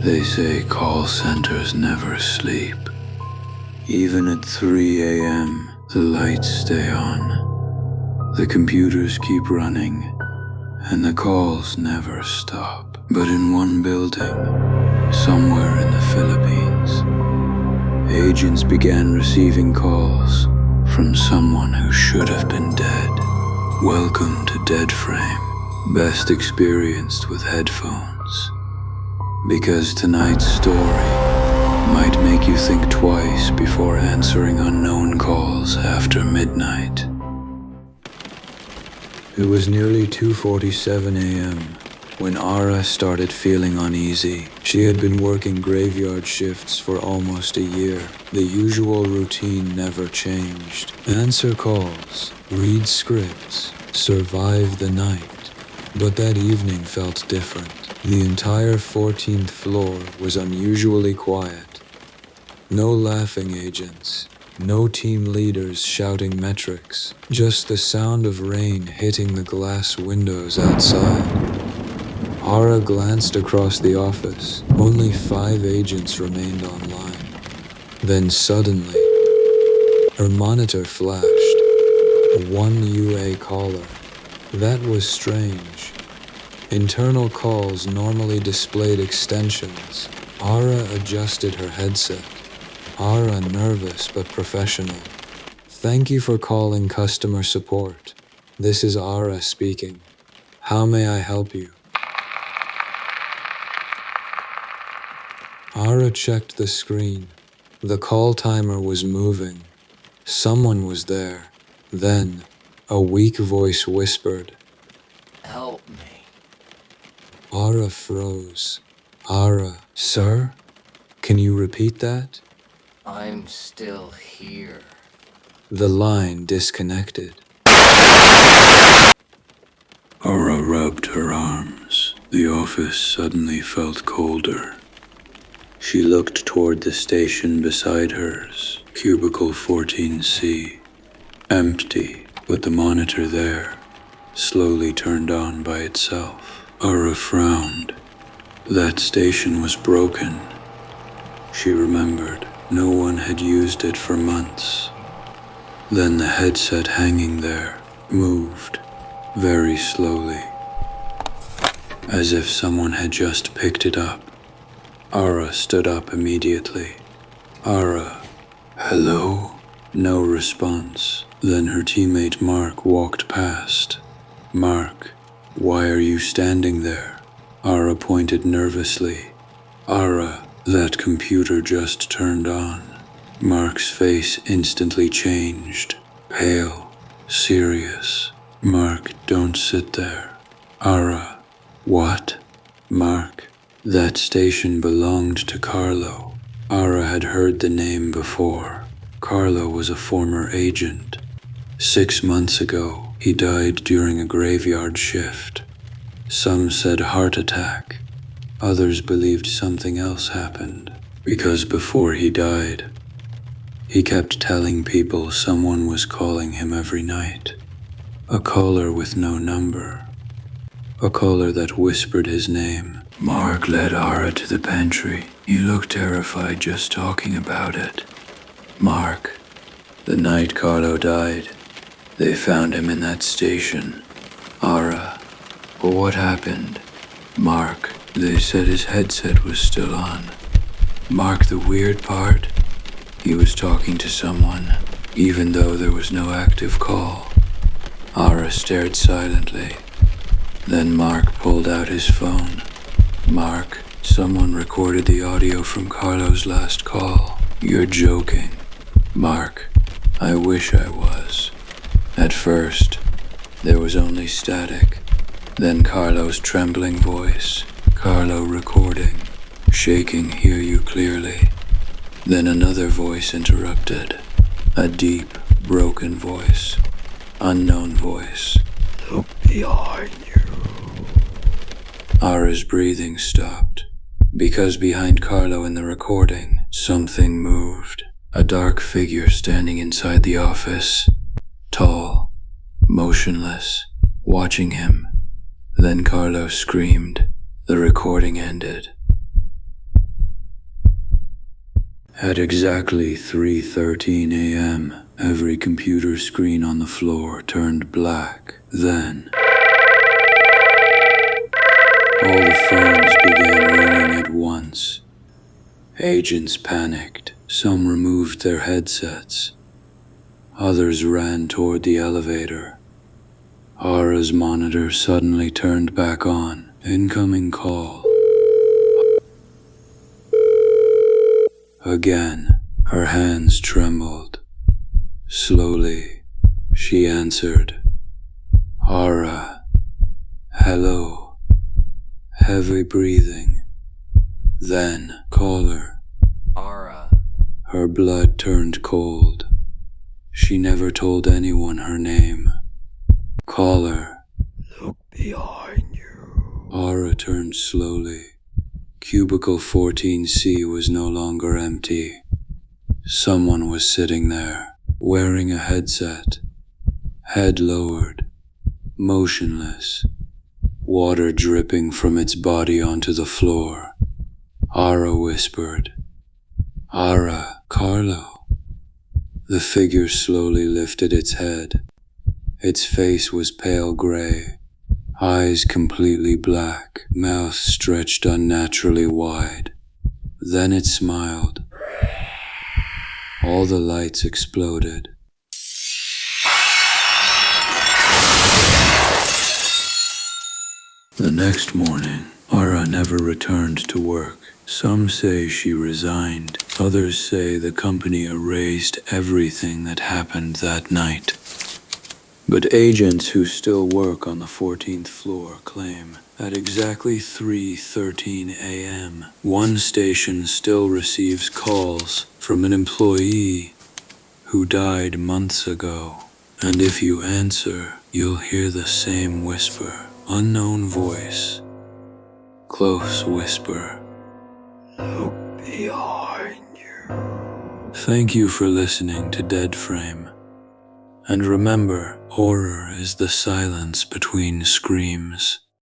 They say call centers never sleep. Even at 3 a.m., the lights stay on. The computers keep running, and the calls never stop. But in one building, somewhere in the Philippines, agents began receiving calls from someone who should have been dead. Welcome to Dead Frame, best experienced with headphones. Because tonight's story might make you think twice before answering unknown calls after midnight. It was nearly 2:47 a.m. when Ara started feeling uneasy. She had been working graveyard shifts for almost a year. The usual routine never changed. Answer calls, read scripts, survive the night. But that evening felt different. The entire 14th floor was unusually quiet. No laughing agents, no team leaders shouting metrics, just the sound of rain hitting the glass windows outside. Ara glanced across the office. Only 5 agents remained online. Then suddenly, her monitor flashed. One UA caller. That was strange. Internal calls normally displayed extensions. Ara adjusted her headset. Ara nervous but professional. Thank you for calling customer support. This is Ara speaking. How may I help you? Ara checked the screen. The call timer was moving. Someone was there. Then, a weak voice whispered, "Help me." Ara froze. Ara, sir? Can you repeat that? I'm still here. The line disconnected. Ara rubbed her arms. The office suddenly felt colder. She looked toward the station beside hers, cubicle 14C. Empty, but the monitor there, slowly turned on by itself. Ara frowned. That station was broken. She remembered no one had used it for months. Then the headset hanging there moved, very slowly, as if someone had just picked it up. Ara stood up immediately. Ara, hello? No response. Then her teammate Mark walked past. Mark, why are you standing there? Ara pointed nervously. Ara, that computer just turned on. Mark's face instantly changed. Pale, serious. Mark, don't sit there. Ara, what? Mark, that station belonged to Carlo. Ara had heard the name before. Carlo was a former agent. 6 months ago, he died during a graveyard shift. Some said heart attack. Others believed something else happened. Because before he died, he kept telling people someone was calling him every night. A caller with no number. A caller that whispered his name. Mark led Ara to the pantry. He looked terrified just talking about it. Mark, the night Carlo died, they found him in that station. Ara, what happened? Mark, they said his headset was still on. Mark, the weird part? He was talking to someone, even though there was no active call. Ara stared silently. Then Mark pulled out his phone. Mark, someone recorded the audio from Carlo's last call. You're joking. Mark, I wish I was. At first, there was only static. Then Carlo's trembling voice. Carlo recording. Shaking, hear you clearly. Then another voice interrupted. A deep, broken voice. Unknown voice. Look behind you. Ara's breathing stopped. Because behind Carlo in the recording, something moved. A dark figure standing inside the office. Tall, motionless, watching him. Then Carlo screamed. The recording ended. At exactly 3:13 a.m., every computer screen on the floor turned black. Then, all the phones began ringing at once. Agents panicked. Some removed their headsets. Others ran toward the elevator. Ara's monitor suddenly turned back on. Incoming call. Again, her hands trembled. Slowly, she answered. Ara. Hello. Heavy breathing. Then, caller. Ara. Her blood turned cold. She never told anyone her name. Caller. Look behind you. Ara turned slowly. Cubicle 14C was no longer empty. Someone was sitting there, wearing a headset, head lowered, motionless, water dripping from its body onto the floor. Ara whispered, Ara, Carlo. The figure slowly lifted its head. Its face was pale gray, eyes completely black, mouth stretched unnaturally wide. Then it smiled. All the lights exploded. The next morning, Ara never returned to work. Some say she resigned. Others say the company erased everything that happened that night. But agents who still work on the 14th floor claim at exactly 3:13 a.m., one station still receives calls from an employee who died months ago. And if you answer, you'll hear the same whisper, unknown voice, close whisper. Look behind you. Thank you for listening to Dead Frame. And remember, horror is the silence between screams.